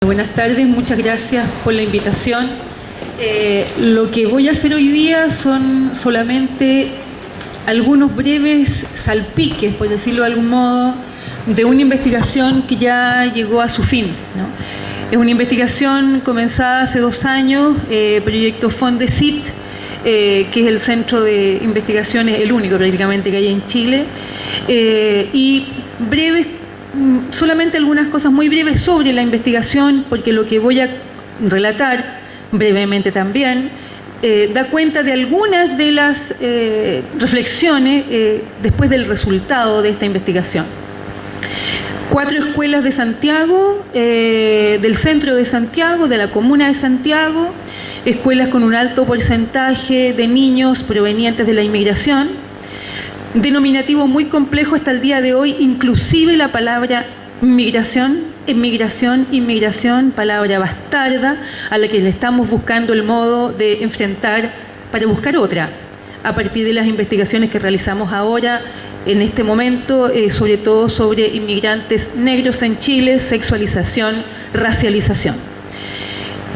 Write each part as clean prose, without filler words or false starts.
Buenas tardes, muchas gracias por la invitación. Lo que voy a hacer hoy día son solamente algunos breves salpiques, por decirlo de algún modo, de una investigación que ya llegó a su fin, ¿no? Es una investigación comenzada hace 2 años, proyecto Fondesit, que es el centro de investigaciones, el único prácticamente que hay en Chile, y breves, solamente algunas cosas muy breves sobre la investigación, porque lo que voy a relatar brevemente también da cuenta de algunas de las reflexiones después del resultado de esta investigación. 4 escuelas de Santiago, del centro de Santiago, de la comuna de Santiago, escuelas con un alto porcentaje de niños provenientes de la inmigración, denominativo muy complejo hasta el día de hoy, inclusive la palabra migración, emigración, inmigración, palabra bastarda a la que le estamos buscando el modo de enfrentar para buscar otra, a partir de las investigaciones que realizamos ahora, en este momento, sobre todo sobre inmigrantes negros en Chile, sexualización, racialización.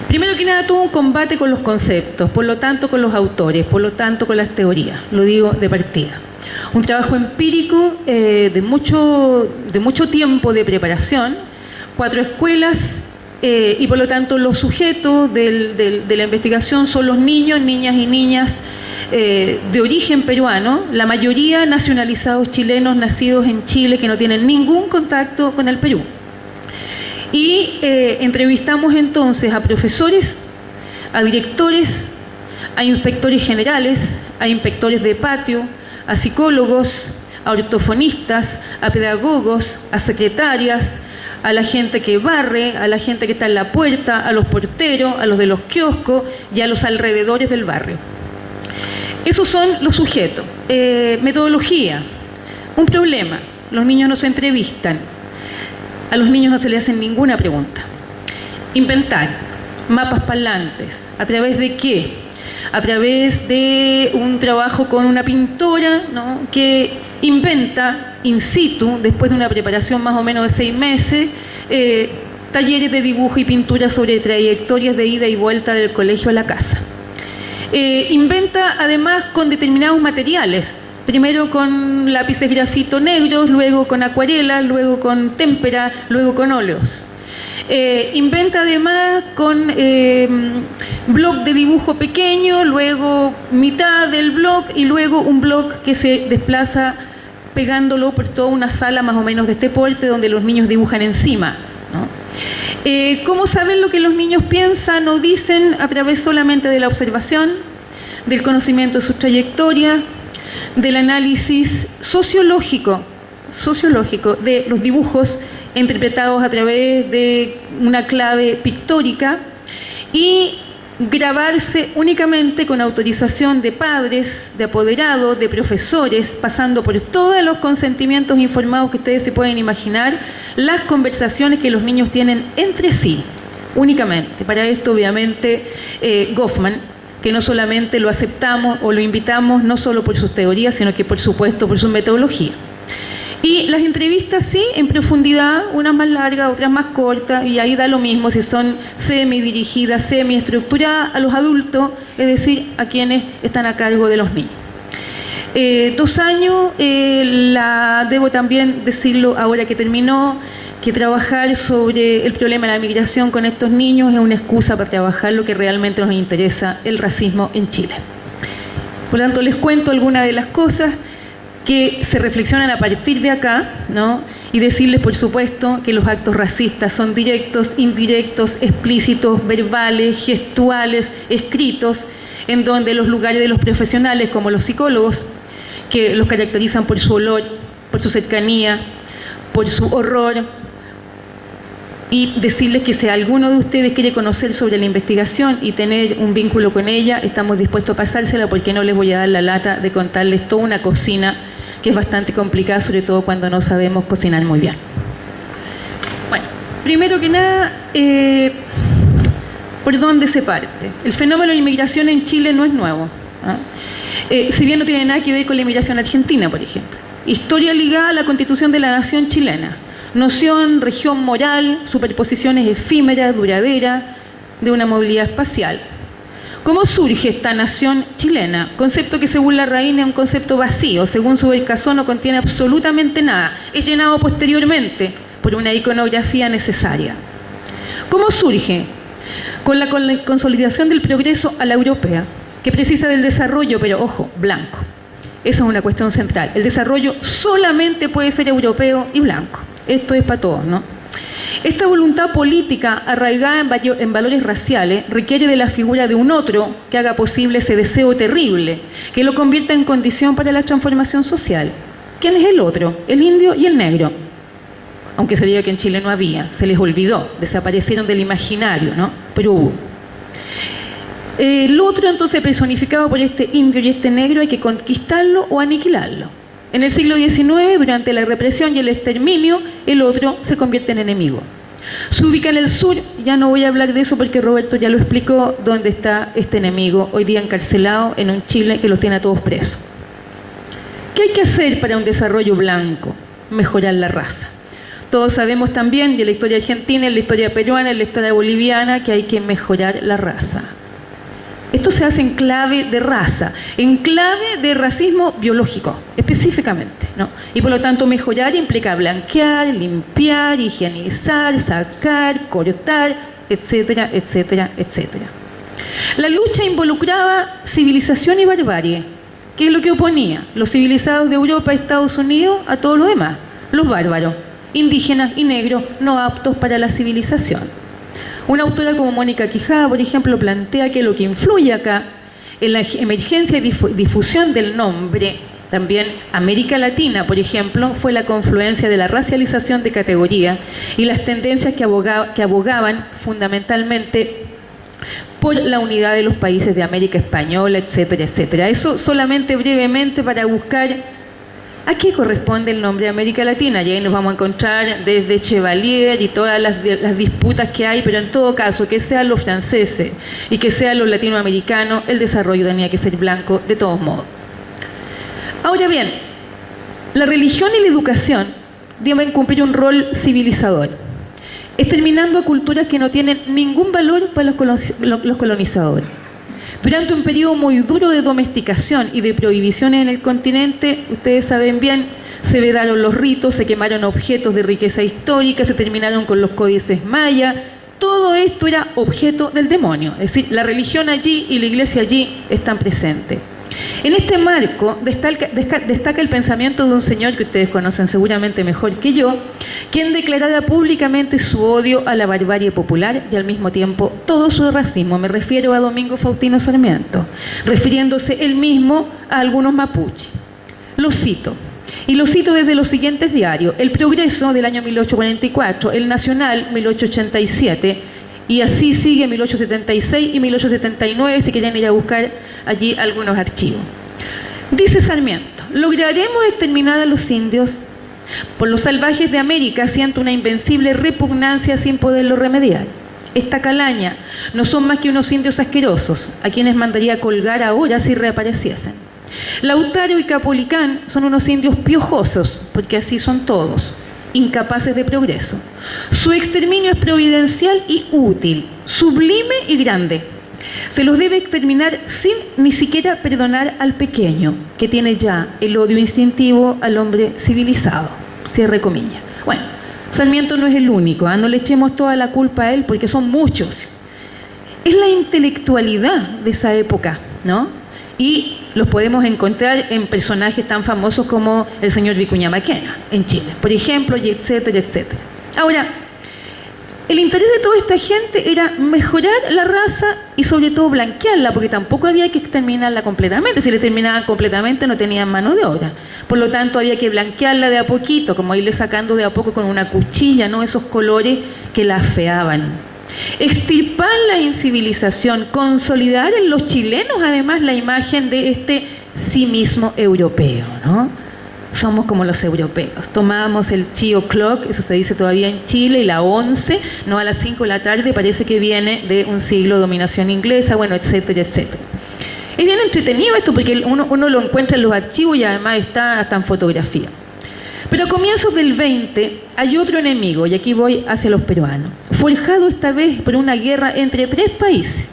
Primero que nada, todo un combate con los conceptos, por lo tanto con los autores, por lo tanto con las teorías, lo digo de partida. Un trabajo empírico de mucho tiempo de preparación, 4 escuelas y por lo tanto los sujetos de la investigación son los niños, niñas y niñas de origen peruano, la mayoría nacionalizados chilenos nacidos en Chile que no tienen ningún contacto con el Perú. Y entrevistamos entonces a profesores, a directores, a inspectores generales, a inspectores de patio, a psicólogos, a ortofonistas, a pedagogos, a secretarias, a la gente que barre, a la gente que está en la puerta, a los porteros, a los de los kioscos y a los alrededores del barrio. Esos son los sujetos. Metodología, un problema, los niños no se entrevistan, a los niños no se les hacen ninguna pregunta. Inventar, mapas parlantes, ¿a través de qué? A través de un trabajo con una pintora, ¿no?, que inventa in situ, después de una preparación más o menos de 6 meses, talleres de dibujo y pintura sobre trayectorias de ida y vuelta del colegio a la casa. Inventa además con determinados materiales, primero con lápices grafito negros, luego con acuarela, luego con témpera, luego con óleos. Inventa además con bloc de dibujo pequeño, luego mitad del bloc y luego un bloc que se desplaza pegándolo por toda una sala más o menos de este porte donde los niños dibujan encima, ¿no? ¿Cómo saber lo que los niños piensan o dicen? A través solamente de la observación, del conocimiento de su trayectoria, del análisis sociológico de los dibujos interpretados a través de una clave pictórica y grabarse únicamente con autorización de padres, de apoderados, de profesores, pasando por todos los consentimientos informados que ustedes se pueden imaginar, las conversaciones que los niños tienen entre sí, únicamente. Para esto, obviamente, Goffman, que no solamente lo aceptamos o lo invitamos, no solo por sus teorías, sino que, por supuesto, por su metodología. Y las entrevistas sí, en profundidad, unas más largas, otras más cortas, y ahí da lo mismo si son semi-dirigidas, semi-estructuradas a los adultos, es decir, a quienes están a cargo de los niños. 2 años, debo también decirlo ahora que terminó, que trabajar sobre el problema de la migración con estos niños es una excusa para trabajar lo que realmente nos interesa, el racismo en Chile. Por lo tanto, les cuento algunas de las cosas que se reflexionan a partir de acá, ¿no? Y decirles, por supuesto, que los actos racistas son directos, indirectos, explícitos, verbales, gestuales, escritos, en donde los lugares de los profesionales, como los psicólogos, que los caracterizan por su olor, por su cercanía, por su horror, y decirles que si alguno de ustedes quiere conocer sobre la investigación y tener un vínculo con ella, estamos dispuestos a pasársela, porque no les voy a dar la lata de contarles toda una cocina que es bastante complicada, sobre todo cuando no sabemos cocinar muy bien. Bueno, primero que nada, ¿por dónde se parte? El fenómeno de la inmigración en Chile no es nuevo, ¿eh? Si bien no tiene nada que ver con la inmigración argentina, por ejemplo. Historia ligada a la Constitución de la Nación chilena. Noción, región moral, superposiciones efímeras, duraderas, de una movilidad espacial. ¿Cómo surge esta nación chilena? Concepto que según Larraín es un concepto vacío, según su Belcazón no contiene absolutamente nada, es llenado posteriormente por una iconografía necesaria. ¿Cómo surge? Con la consolidación del progreso a la europea, que precisa del desarrollo, pero ojo, blanco. Esa es una cuestión central. El desarrollo solamente puede ser europeo y blanco. Esto es para todos, ¿no? Esta voluntad política arraigada en valores raciales requiere de la figura de un otro que haga posible ese deseo terrible, que lo convierta en condición para la transformación social. ¿Quién es el otro? El indio y el negro. Aunque se diga que en Chile no había, se les olvidó, desaparecieron del imaginario, ¿no? Pero hubo. El otro, entonces, personificado por este indio y este negro, hay que conquistarlo o aniquilarlo. En el siglo XIX, durante la represión y el exterminio, el otro se convierte en enemigo. Se ubica en el sur, ya no voy a hablar de eso porque Roberto ya lo explicó, dónde está este enemigo, hoy día encarcelado en un Chile que los tiene a todos presos. ¿Qué hay que hacer para un desarrollo blanco? Mejorar la raza. Todos sabemos también, de la historia argentina, en la historia peruana, en la historia boliviana, que hay que mejorar la raza. Esto se hace en clave de raza, en clave de racismo biológico, específicamente, ¿no? Y por lo tanto mejorar implica blanquear, limpiar, higienizar, sacar, cortar, etcétera, etcétera, etcétera. La lucha involucraba civilización y barbarie. ¿Qué es lo que oponía? Los civilizados de Europa, Estados Unidos, a todo lo demás. Los bárbaros, indígenas y negros no aptos para la civilización. Una autora como Mónica Quijada, por ejemplo, plantea que lo que influye acá en la emergencia y difusión del nombre, también América Latina, por ejemplo, fue la confluencia de la racialización de categoría y las tendencias que abogaban fundamentalmente por la unidad de los países de América Española, etcétera, etcétera. Eso solamente brevemente para buscar ¿a qué corresponde el nombre de América Latina? Y ahí nos vamos a encontrar desde Chevalier y todas las disputas que hay, pero en todo caso, que sean los franceses y que sean los latinoamericanos, el desarrollo tenía que ser blanco de todos modos. Ahora bien, la religión y la educación deben cumplir un rol civilizador, exterminando a culturas que no tienen ningún valor para los colonizadores. Durante un periodo muy duro de domesticación y de prohibiciones en el continente, ustedes saben bien, se vedaron los ritos, se quemaron objetos de riqueza histórica, se terminaron con los códices mayas. Todo esto era objeto del demonio, es decir, la religión allí y la iglesia allí están presentes. En este marco destaca el pensamiento de un señor que ustedes conocen seguramente mejor que yo, quien declarara públicamente su odio a la barbarie popular y al mismo tiempo todo su racismo. Me refiero a Domingo Faustino Sarmiento, refiriéndose él mismo a algunos mapuches. Lo cito, y lo cito desde los siguientes diarios: El Progreso del año 1844, El Nacional 1887, y así sigue 1876 y 1879, si quieren ir a buscar allí algunos archivos. Dice Sarmiento: lograremos exterminar a los indios. Por los salvajes de América siento una invencible repugnancia sin poderlo remediar. Esta calaña no son más que unos indios asquerosos, a quienes mandaría colgar ahora si reapareciesen. Lautaro y Capolicán son unos indios piojosos, porque así son todos, incapaces de progreso. Su exterminio es providencial y útil, sublime y grande. Se los debe exterminar sin ni siquiera perdonar al pequeño, que tiene ya el odio instintivo al hombre civilizado. Cierre comillas. Bueno, Sarmiento no es el único, no le echemos toda la culpa a él porque son muchos. Es la intelectualidad de esa época, ¿no? Y los podemos encontrar en personajes tan famosos como el señor Vicuña Maquena en Chile, por ejemplo, y etcétera, etcétera. Ahora, el interés de toda esta gente era mejorar la raza y sobre todo blanquearla, porque tampoco había que exterminarla completamente. Si la exterminaban completamente no tenían mano de obra. Por lo tanto había que blanquearla de a poquito, como irle sacando de a poco con una cuchilla, ¿no? Esos colores que la afeaban. Extirpar la incivilización, consolidar en los chilenos además la imagen de este sí mismo europeo, ¿no? Somos como los europeos. Tomábamos el Chio Clock, eso se dice todavía en Chile, y la 11, no a las 5 de la tarde, parece que viene de un siglo de dominación inglesa, bueno, etcétera, etcétera. Es bien entretenido esto porque uno lo encuentra en los archivos y además está hasta en fotografía. Pero a comienzos del 20 hay otro enemigo, y aquí voy hacia los peruanos, forjado esta vez por una guerra entre 3 países.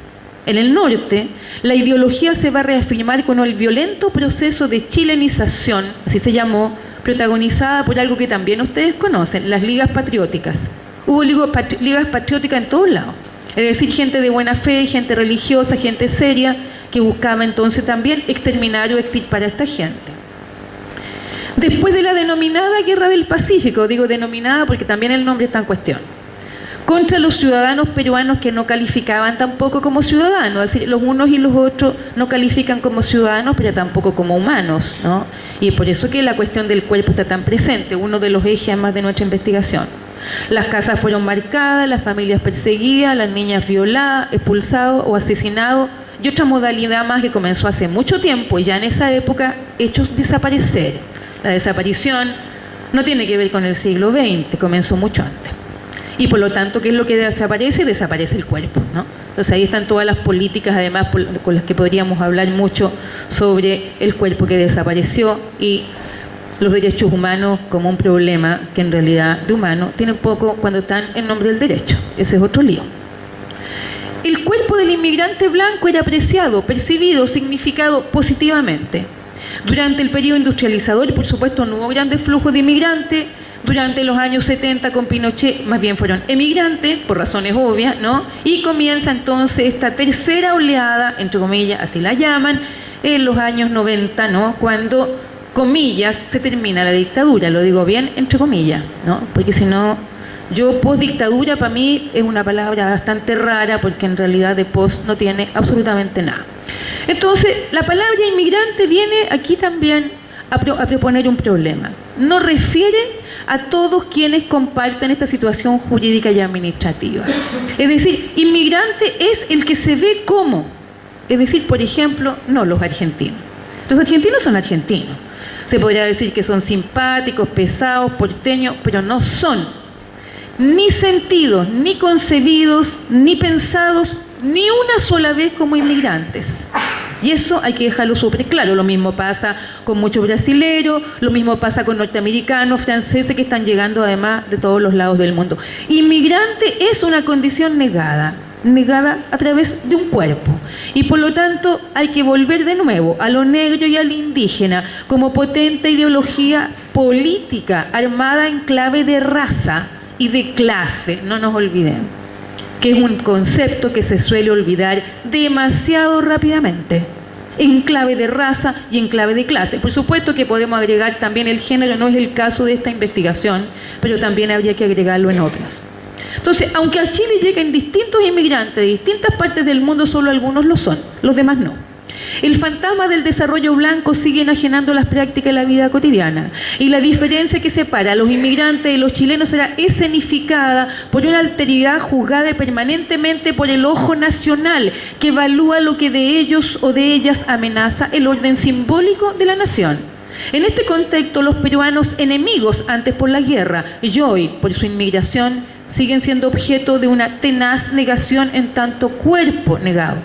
En el norte, la ideología se va a reafirmar con el violento proceso de chilenización, así se llamó, protagonizada por algo que también ustedes conocen, las ligas patrióticas. Hubo ligas patrióticas en todos lados, es decir, gente de buena fe, gente religiosa, gente seria, que buscaba entonces también exterminar o extirpar a esta gente. Después de la denominada Guerra del Pacífico, digo denominada porque también el nombre está en cuestión, contra los ciudadanos peruanos que no calificaban tampoco como ciudadanos, es decir, los unos y los otros no califican como ciudadanos, pero tampoco como humanos, ¿no? Y es por eso que la cuestión del cuerpo está tan presente, uno de los ejes más de nuestra investigación. Las casas fueron marcadas, las familias perseguidas, las niñas violadas, expulsadas o asesinadas, y otra modalidad más que comenzó hace mucho tiempo, y ya en esa época, hechos desaparecer. La desaparición no tiene que ver con el siglo XX, comenzó mucho antes. Y por lo tanto, ¿qué es lo que desaparece? Desaparece el cuerpo, ¿no? Entonces ahí están todas las políticas, además, con las que podríamos hablar mucho sobre el cuerpo que desapareció y los derechos humanos como un problema que en realidad de humano tiene poco cuando están en nombre del derecho. Ese es otro lío. El cuerpo del inmigrante blanco era apreciado, percibido, significado positivamente. Durante el periodo industrializador, por supuesto, no hubo grandes flujos de inmigrantes. Durante los años 70 con Pinochet, más bien fueron emigrantes, por razones obvias, ¿no? Y comienza entonces esta tercera oleada, entre comillas, así la llaman, en los años 90, ¿no? Cuando, comillas, se termina la dictadura, lo digo bien, entre comillas, ¿no? Porque si no, yo post-dictadura para mí es una palabra bastante rara, porque en realidad de post no tiene absolutamente nada. Entonces, la palabra inmigrante viene aquí también a proponer un problema. No refiere a todos quienes comparten esta situación jurídica y administrativa. Es decir, inmigrante es el que se ve como, es decir, por ejemplo, no los argentinos. Los argentinos son argentinos. Se podría decir que son simpáticos, pesados, porteños, pero no son ni sentidos, ni concebidos, ni pensados, ni una sola vez como inmigrantes. Y eso hay que dejarlo súper claro. Lo mismo pasa con muchos brasileros, lo mismo pasa con norteamericanos, franceses que están llegando además de todos los lados del mundo. Inmigrante es una condición negada a través de un cuerpo. Y por lo tanto hay que volver de nuevo a lo negro y al indígena como potente ideología política armada en clave de raza y de clase, no nos olvidemos, que es un concepto que se suele olvidar demasiado rápidamente, en clave de raza y en clave de clase. Por supuesto que podemos agregar también el género, no es el caso de esta investigación, pero también habría que agregarlo en otras. Entonces, aunque a Chile lleguen distintos inmigrantes de distintas partes del mundo, solo algunos lo son, los demás no. El fantasma del desarrollo blanco sigue enajenando las prácticas de la vida cotidiana, y la diferencia que separa a los inmigrantes y los chilenos será escenificada por una alteridad juzgada permanentemente por el ojo nacional, que evalúa lo que de ellos o de ellas amenaza el orden simbólico de la nación. En este contexto, los peruanos enemigos antes por la guerra y hoy por su inmigración siguen siendo objeto de una tenaz negación en tanto cuerpo negado.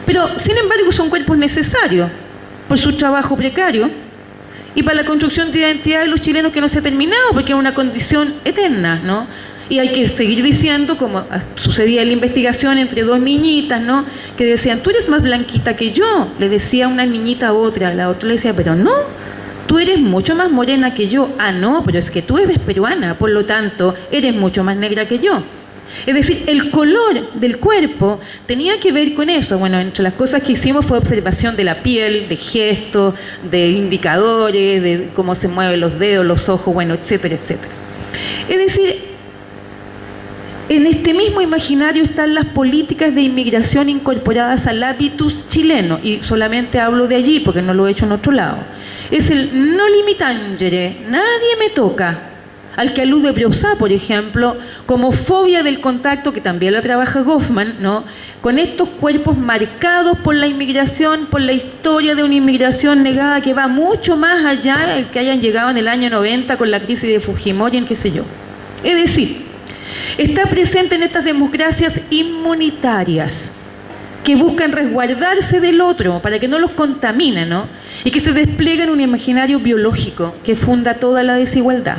Pero, sin embargo, son cuerpos necesarios por su trabajo precario y para la construcción de identidad de los chilenos que no se ha terminado, porque es una condición eterna, ¿no? Y hay que seguir diciendo, como sucedía en la investigación entre dos niñitas, ¿no? Que decían, tú eres más blanquita que yo, le decía una niñita a otra, la otra le decía, pero no, tú eres mucho más morena que yo. Ah, no, pero es que tú eres peruana, por lo tanto, eres mucho más negra que yo. Es decir, el color del cuerpo tenía que ver con eso. Bueno, entre las cosas que hicimos fue observación de la piel, de gestos, de indicadores, de cómo se mueven los dedos, los ojos, bueno, etcétera, etcétera. Es decir, en este mismo imaginario están las políticas de inmigración incorporadas al hábitus chileno, y solamente hablo de allí porque no lo he hecho en otro lado. Es el no limitangere, nadie me toca, al que alude Brossá, por ejemplo, como fobia del contacto, que también la trabaja Goffman, ¿no? Con estos cuerpos marcados por la inmigración, por la historia de una inmigración negada que va mucho más allá del que hayan llegado en el año 90 con la crisis de Fujimori, en qué sé yo. Es decir, está presente en estas democracias inmunitarias que buscan resguardarse del otro para que no los contamine, ¿no? y que se despliega en un imaginario biológico que funda toda la desigualdad.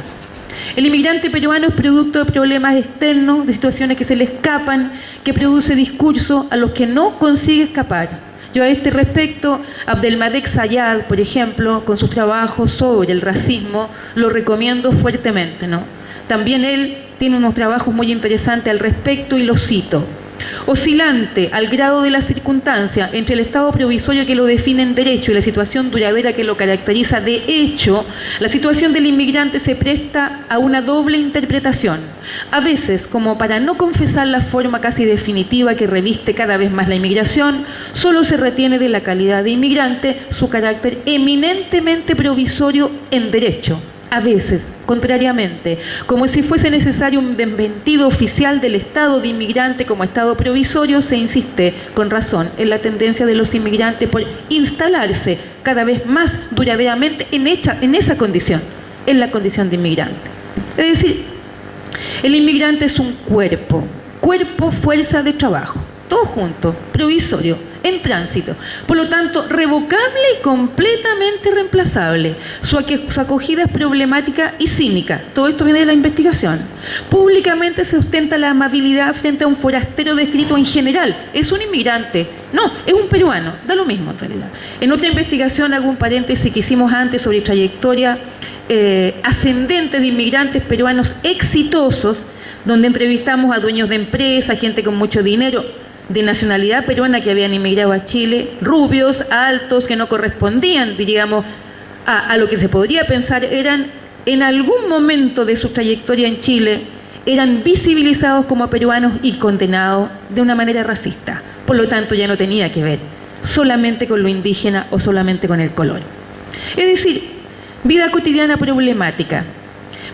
El inmigrante peruano es producto de problemas externos, de situaciones que se le escapan, que produce discursos a los que no consigue escapar. Yo a este respecto, Abdelmadek Sayad, por ejemplo, con sus trabajos sobre el racismo, lo recomiendo fuertemente, ¿no? También él tiene unos trabajos muy interesantes al respecto y los cito. Oscilante al grado de la circunstancia entre el estado provisorio que lo define en derecho y la situación duradera que lo caracteriza de hecho, la situación del inmigrante se presta a una doble interpretación. A veces, como para no confesar la forma casi definitiva que reviste cada vez más la inmigración, solo se retiene de la calidad de inmigrante su carácter eminentemente provisorio en derecho. A veces, contrariamente, como si fuese necesario un desmentido oficial del estado de inmigrante como estado provisorio, se insiste, con razón, en la tendencia de los inmigrantes por instalarse cada vez más duraderamente en esa condición, en la condición de inmigrante. Es decir, el inmigrante es un cuerpo, fuerza de trabajo, todo junto, provisorio, en tránsito, por lo tanto revocable y completamente reemplazable. Su acogida es problemática y cínica, todo esto viene de la investigación. Públicamente se ostenta la amabilidad frente a un forastero descrito en general, es un inmigrante, no, es un peruano, da lo mismo en realidad. En otra investigación hago un paréntesis que hicimos antes sobre trayectoria ascendente de inmigrantes peruanos exitosos, donde entrevistamos a dueños de empresas, gente con mucho dinero, de nacionalidad peruana que habían inmigrado a Chile, rubios, altos, que no correspondían, diríamos, a lo que se podría pensar, eran en algún momento de su trayectoria en Chile, eran visibilizados como peruanos y condenados de una manera racista. Por lo tanto, ya no tenía que ver solamente con lo indígena o solamente con el color. Es decir, vida cotidiana problemática.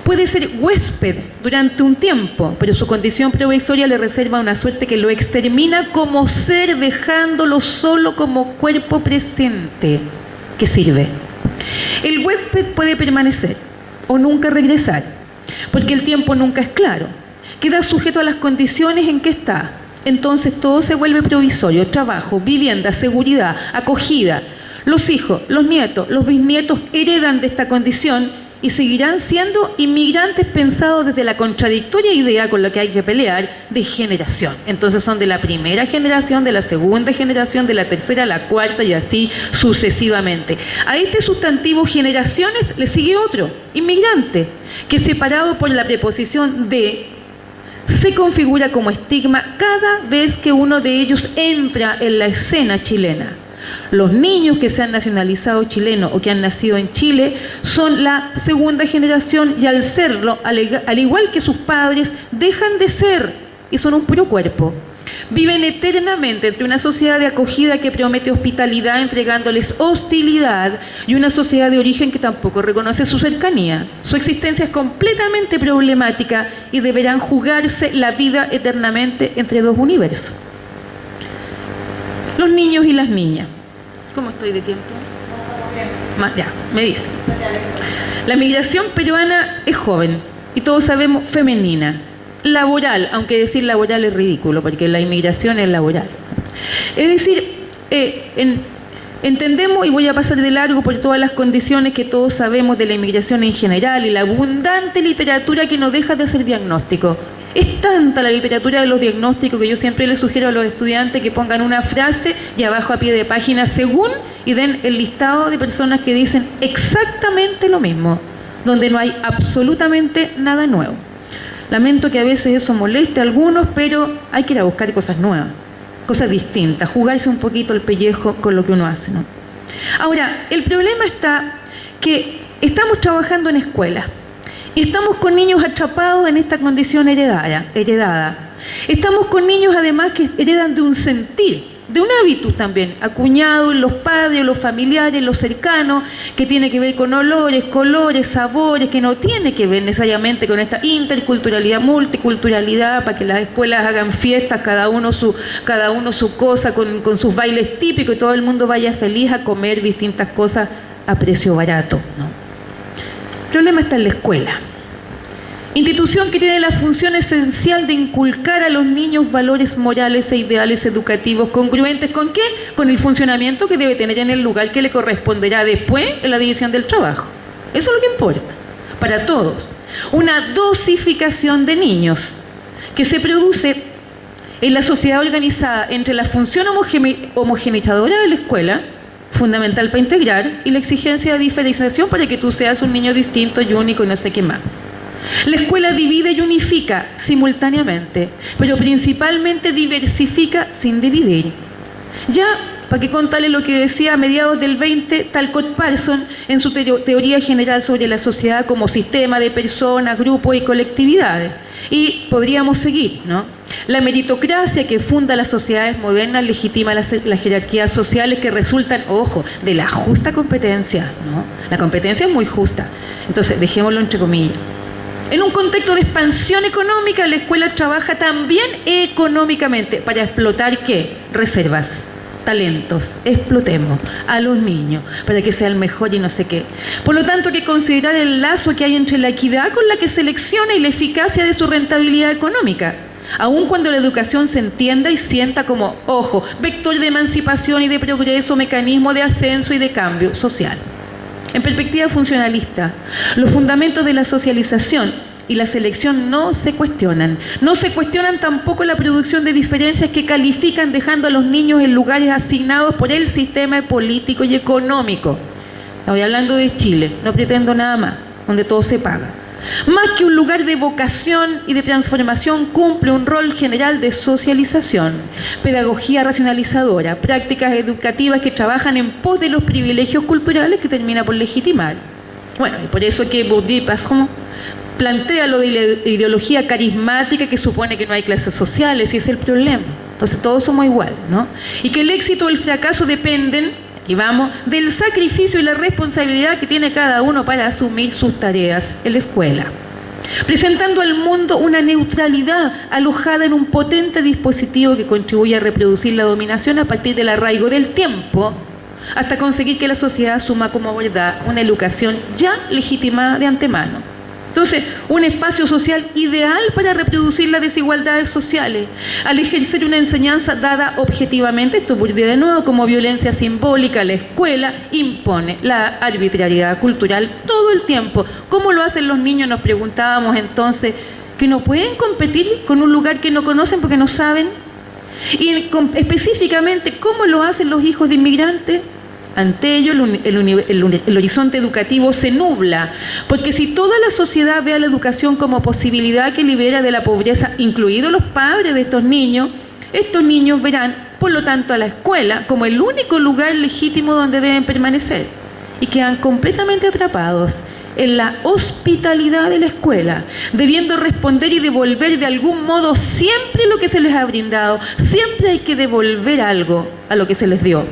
Puede ser huésped durante un tiempo, pero su condición provisoria le reserva una suerte que lo extermina como ser, dejándolo solo como cuerpo presente que sirve. El huésped puede permanecer o nunca regresar, porque el tiempo nunca es claro. Queda sujeto a las condiciones en que está. Entonces todo se vuelve provisorio: trabajo, vivienda, seguridad, acogida. Los hijos, los nietos, los bisnietos heredan de esta condición y seguirán siendo inmigrantes pensados desde la contradictoria idea con la que hay que pelear de generación. Entonces son de la primera generación, de la segunda generación, de la tercera, la cuarta y así sucesivamente. A este sustantivo generaciones le sigue otro, inmigrante, que separado por la preposición de, se configura como estigma cada vez que uno de ellos entra en la escena chilena. Los niños que se han nacionalizado chilenos o que han nacido en Chile son la segunda generación y al serlo, al igual que sus padres, dejan de ser y son un puro cuerpo. Viven eternamente entre una sociedad de acogida que promete hospitalidad entregándoles hostilidad y una sociedad de origen que tampoco reconoce su cercanía. Su existencia es completamente problemática y deberán jugarse la vida eternamente entre dos universos. Los niños y las niñas. ¿Cómo estoy de tiempo? Ya, me dice. La migración peruana es joven y todos sabemos femenina. Laboral, aunque decir laboral es ridículo, porque la inmigración es laboral. Es decir, entendemos, y voy a pasar de largo por todas las condiciones que todos sabemos de la inmigración en general y la abundante literatura que no deja de hacer diagnóstico. Es tanta la literatura de los diagnósticos que yo siempre les sugiero a los estudiantes que pongan una frase y abajo a pie de página según y den el listado de personas que dicen exactamente lo mismo, donde no hay absolutamente nada nuevo. Lamento que a veces eso moleste a algunos, pero hay que ir a buscar cosas nuevas, cosas distintas, jugarse un poquito el pellejo con lo que uno hace, ¿no? Ahora, el problema está que estamos trabajando en escuelas. Y estamos con niños atrapados en esta condición heredada. Estamos con niños además que heredan de un sentir, de un hábitus también, acuñado en los padres, los familiares, los cercanos, que tiene que ver con olores, colores, sabores, que no tiene que ver necesariamente con esta interculturalidad, multiculturalidad, para que las escuelas hagan fiestas, cada uno su cosa, con sus bailes típicos y todo el mundo vaya feliz a comer distintas cosas a precio barato, ¿no? El problema está en la escuela. Institución que tiene la función esencial de inculcar a los niños valores morales e ideales educativos congruentes ¿con qué? Con el funcionamiento que debe tener en el lugar que le corresponderá después en la división del trabajo. Eso es lo que importa, para todos. Una dosificación de niños que se produce en la sociedad organizada entre la función homogeneizadora de la escuela, fundamental para integrar, y la exigencia de diferenciación para que tú seas un niño distinto y único y no sé qué más. La escuela divide y unifica simultáneamente, pero principalmente diversifica sin dividir. Ya, para que contarle lo que decía a mediados del 20 Talcott Parsons en su teoría general sobre la sociedad como sistema de personas, grupos y colectividades. Y podríamos seguir, ¿no? La meritocracia que funda las sociedades modernas legitima las jerarquías sociales que resultan, ojo, de la justa competencia, ¿no? La competencia es muy justa, entonces dejémoslo entre comillas. En un contexto de expansión económica, la escuela trabaja también económicamente para explotar ¿qué? Reservas, talentos, explotemos a los niños para que sean mejor y no sé qué. Por lo tanto, hay que considerar el lazo que hay entre la equidad con la que selecciona y la eficacia de su rentabilidad económica, aun cuando la educación se entienda y sienta como, ojo, vector de emancipación y de progreso, mecanismo de ascenso y de cambio social. En perspectiva funcionalista, los fundamentos de la socialización y la selección no se cuestionan. No se cuestionan tampoco la producción de diferencias que califican dejando a los niños en lugares asignados por el sistema político y económico. Estoy hablando de Chile, no pretendo nada más, donde todo se paga. Más que un lugar de vocación y de transformación, cumple un rol general de socialización, pedagogía racionalizadora, prácticas educativas que trabajan en pos de los privilegios culturales que termina por legitimar. Bueno, y por eso que Bourdieu-Passon plantea lo de la ideología carismática que supone que no hay clases sociales, y ese es el problema. Entonces todos somos iguales, ¿no? Y que el éxito o el fracaso dependen, y vamos, del sacrificio y la responsabilidad que tiene cada uno para asumir sus tareas en la escuela. Presentando al mundo una neutralidad alojada en un potente dispositivo que contribuye a reproducir la dominación a partir del arraigo del tiempo, hasta conseguir que la sociedad asuma como verdad una educación ya legitimada de antemano. Entonces, un espacio social ideal para reproducir las desigualdades sociales, al ejercer una enseñanza dada objetivamente, esto Bourdieu de nuevo, como violencia simbólica, la escuela impone la arbitrariedad cultural todo el tiempo. ¿Cómo lo hacen los niños? Nos preguntábamos entonces, que no pueden competir con un lugar que no conocen porque no saben. Y específicamente, ¿cómo lo hacen los hijos de inmigrantes? Ante ello, el horizonte educativo se nubla, porque si toda la sociedad ve a la educación como posibilidad que libera de la pobreza, incluidos los padres de estos niños verán, por lo tanto, a la escuela como el único lugar legítimo donde deben permanecer, y quedan completamente atrapados en la hospitalidad de la escuela, debiendo responder y devolver de algún modo siempre lo que se les ha brindado. Siempre hay que devolver algo a lo que se les dio.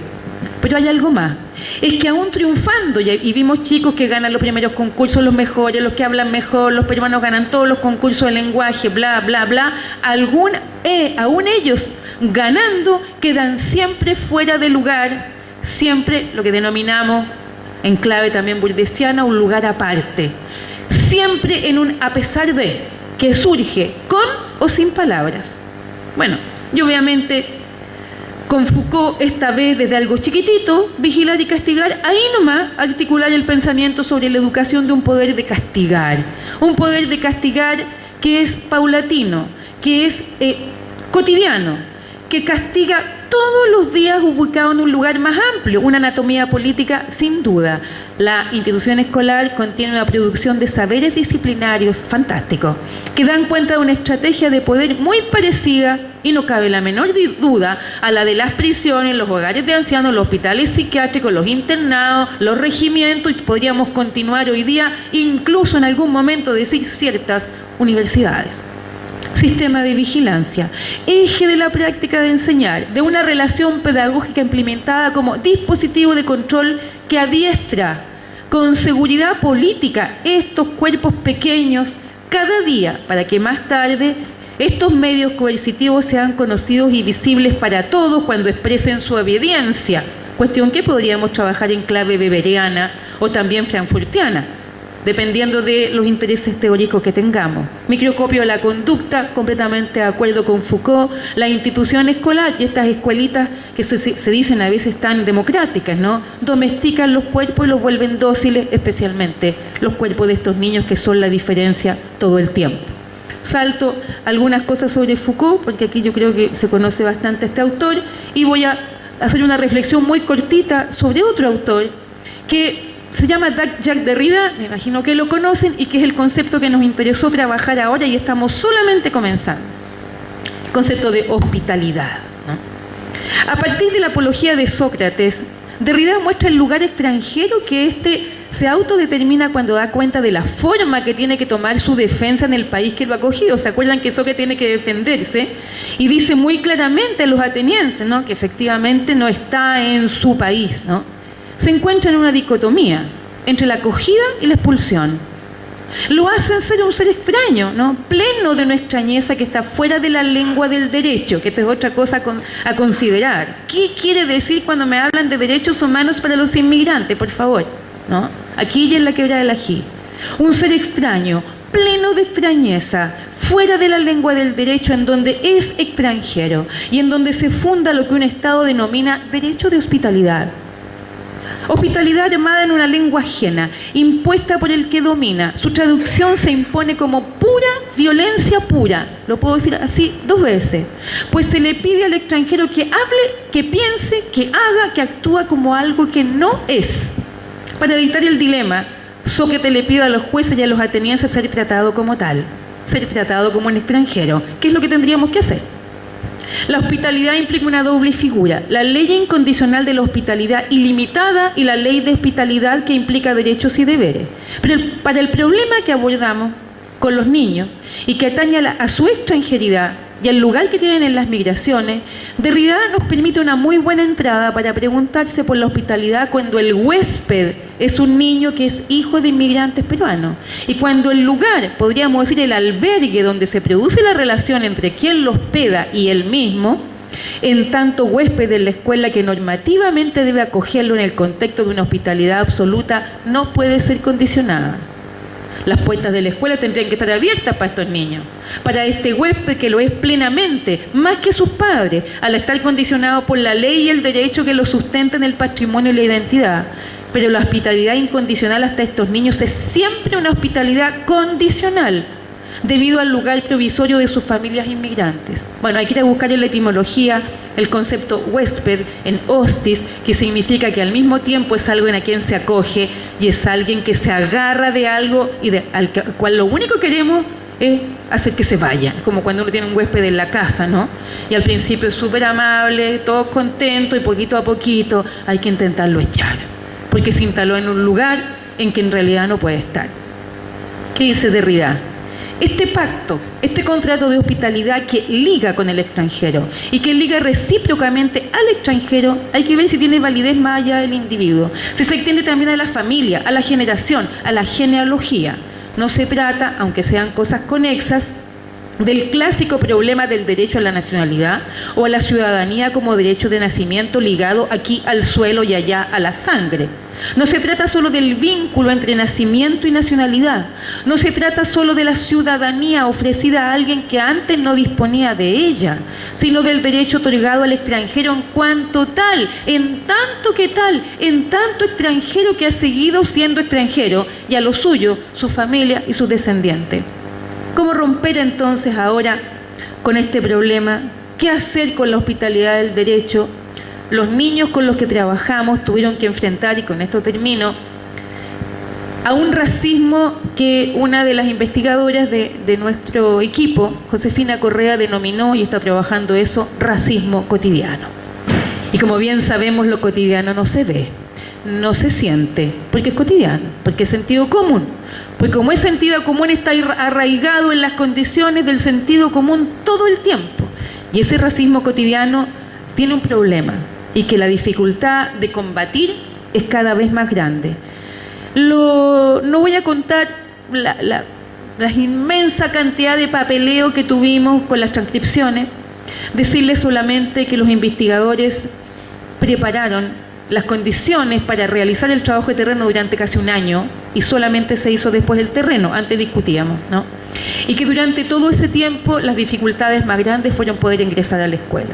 Pero hay algo más, es que aún triunfando, y vimos chicos que ganan los primeros concursos, los mejores, los que hablan mejor, los peruanos ganan todos los concursos de lenguaje, bla, bla, bla, aún ellos ganando quedan siempre fuera de lugar, siempre lo que denominamos, en clave también burdesiana, un lugar aparte, siempre en un a pesar de, que surge con o sin palabras. Bueno, y obviamente con Foucault, esta vez desde algo chiquitito, vigilar y castigar, ahí nomás articular el pensamiento sobre la educación de un poder de castigar que es paulatino, que es cotidiano, que castiga todos los días ubicado en un lugar más amplio, una anatomía política sin duda. La institución escolar contiene una producción de saberes disciplinarios fantásticos, que dan cuenta de una estrategia de poder muy parecida, y no cabe la menor duda, a la de las prisiones, los hogares de ancianos, los hospitales psiquiátricos, los internados, los regimientos, y podríamos continuar hoy día, incluso en algún momento decir ciertas universidades. Sistema de vigilancia, eje de la práctica de enseñar, de una relación pedagógica implementada como dispositivo de control que adiestra con seguridad política estos cuerpos pequeños cada día para que más tarde estos medios coercitivos sean conocidos y visibles para todos cuando expresen su obediencia, cuestión que podríamos trabajar en clave weberiana o también frankfurtiana. dependiendo de los intereses teóricos que tengamos. Microscopio de la conducta, completamente de acuerdo con Foucault. La institución escolar y estas escuelitas que se dicen a veces tan democráticas, ¿no? Domestican los cuerpos y los vuelven dóciles, especialmente los cuerpos de estos niños que son la diferencia todo el tiempo. Salto algunas cosas sobre Foucault, porque aquí yo creo que se conoce bastante a este autor, y voy a hacer una reflexión muy cortita sobre otro autor que se llama Jacques Derrida, me imagino que lo conocen, y que es el concepto que nos interesó trabajar ahora y estamos solamente comenzando. El concepto de hospitalidad, ¿no? A partir de la apología de Sócrates, Derrida muestra el lugar extranjero que éste se autodetermina cuando da cuenta de la forma que tiene que tomar su defensa en el país que lo ha acogido. ¿Se acuerdan que Sócrates tiene que defenderse? Y dice muy claramente a los atenienses, ¿no?, que efectivamente no está en su país, ¿no? Se encuentra en una dicotomía entre la acogida y la expulsión. Lo hacen ser un ser extraño, ¿no?, pleno de una extrañeza que está fuera de la lengua del derecho, que esta es otra cosa a considerar. ¿Qué quiere decir cuando me hablan de derechos humanos para los inmigrantes, por favor? ¿No? Aquí y en la Quebrada del Ají. Un ser extraño, pleno de extrañeza, fuera de la lengua del derecho, en donde es extranjero y en donde se funda lo que un Estado denomina derecho de hospitalidad. Hospitalidad llamada en una lengua ajena, impuesta por el que domina. Su traducción se impone como pura violencia pura. Lo puedo decir así 2 veces. Pues se le pide al extranjero que hable, que piense, que haga, que actúa como algo que no es. Para evitar el dilema, Sócrates le pide a los jueces y a los atenienses ser tratado como tal, ser tratado como un extranjero. ¿Qué es lo que tendríamos que hacer? La hospitalidad implica una doble figura: la ley incondicional de la hospitalidad ilimitada y la ley de hospitalidad que implica derechos y deberes. Pero para el problema que abordamos con los niños y que atañe a su extranjeridad y al lugar que tienen en las migraciones, Derrida nos permite una muy buena entrada para preguntarse por la hospitalidad cuando el huésped es un niño que es hijo de inmigrantes peruanos, y cuando el lugar, podríamos decir el albergue donde se produce la relación entre quien lo hospeda y él mismo, en tanto huésped de la escuela que normativamente debe acogerlo en el contexto de una hospitalidad absoluta, no puede ser condicionada. Las puertas de la escuela tendrían que estar abiertas para estos niños, para este huésped que lo es plenamente, más que sus padres, al estar condicionado por la ley y el derecho que lo sustentan el patrimonio y la identidad. Pero la hospitalidad incondicional hasta estos niños es siempre una hospitalidad condicional, debido al lugar provisorio de sus familias inmigrantes. Bueno, hay que ir a buscar en la etimología el concepto huésped en hostis, que significa que al mismo tiempo es alguien a quien se acoge y es alguien que se agarra de algo y al cual lo único que queremos es hacer que se vaya, como cuando uno tiene un huésped en la casa, ¿no? Y al principio es súper amable, todos contentos, y poquito a poquito hay que intentarlo echar, porque se instaló en un lugar en que en realidad no puede estar. ¿Qué dice Derrida? Este pacto, este contrato de hospitalidad que liga con el extranjero y que liga recíprocamente al extranjero, hay que ver si tiene validez más allá del individuo, si se extiende también a la familia, a la generación, a la genealogía. No se trata, aunque sean cosas conexas, del clásico problema del derecho a la nacionalidad o a la ciudadanía como derecho de nacimiento ligado aquí al suelo y allá a la sangre. No se trata solo del vínculo entre nacimiento y nacionalidad. No se trata solo de la ciudadanía ofrecida a alguien que antes no disponía de ella, sino del derecho otorgado al extranjero en cuanto tal, en tanto extranjero que ha seguido siendo extranjero, y a lo suyo, su familia y sus descendientes. ¿Cómo romper entonces ahora con este problema? ¿Qué hacer con la hospitalidad del derecho? Los niños con los que trabajamos tuvieron que enfrentar, y con esto termino, a un racismo que una de las investigadoras de nuestro equipo, Josefina Correa, denominó, y está trabajando eso, racismo cotidiano. Y como bien sabemos, lo cotidiano no se ve, no se siente, porque es cotidiano, porque es sentido común. Pues como es sentido común, está arraigado en las condiciones del sentido común todo el tiempo. Y ese racismo cotidiano tiene un problema, y que la dificultad de combatir es cada vez más grande. No voy a contar la inmensa cantidad de papeleo que tuvimos con las transcripciones, decirles solamente que los investigadores prepararon las condiciones para realizar el trabajo de terreno durante casi un año y solamente se hizo después del terreno, antes discutíamos, ¿no? Y que durante todo ese tiempo las dificultades más grandes fueron poder ingresar a la escuela.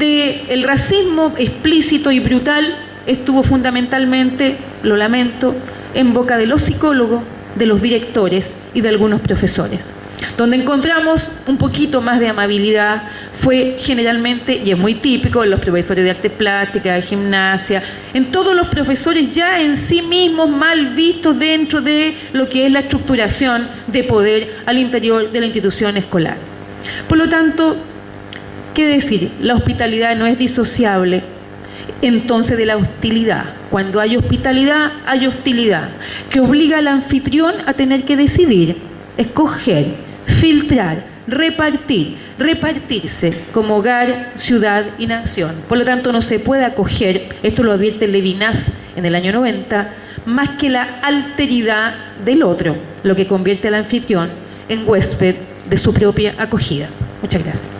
El racismo explícito y brutal estuvo fundamentalmente, lo lamento, en boca de los psicólogos, de los directores y de algunos profesores. Donde encontramos un poquito más de amabilidad fue generalmente, y es muy típico, en los profesores de arte plástica, de gimnasia, en todos los profesores ya en sí mismos mal vistos dentro de lo que es la estructuración de poder al interior de la institución escolar. Por lo tanto, ¿qué decir? La hospitalidad no es disociable entonces de la hostilidad. Cuando hay hospitalidad, hay hostilidad, que obliga al anfitrión a tener que decidir, escoger, filtrar, repartirse como hogar, ciudad y nación. Por lo tanto, no se puede acoger, esto lo advierte Levinas en el año 90, más que la alteridad del otro, lo que convierte al anfitrión en huésped de su propia acogida. Muchas gracias.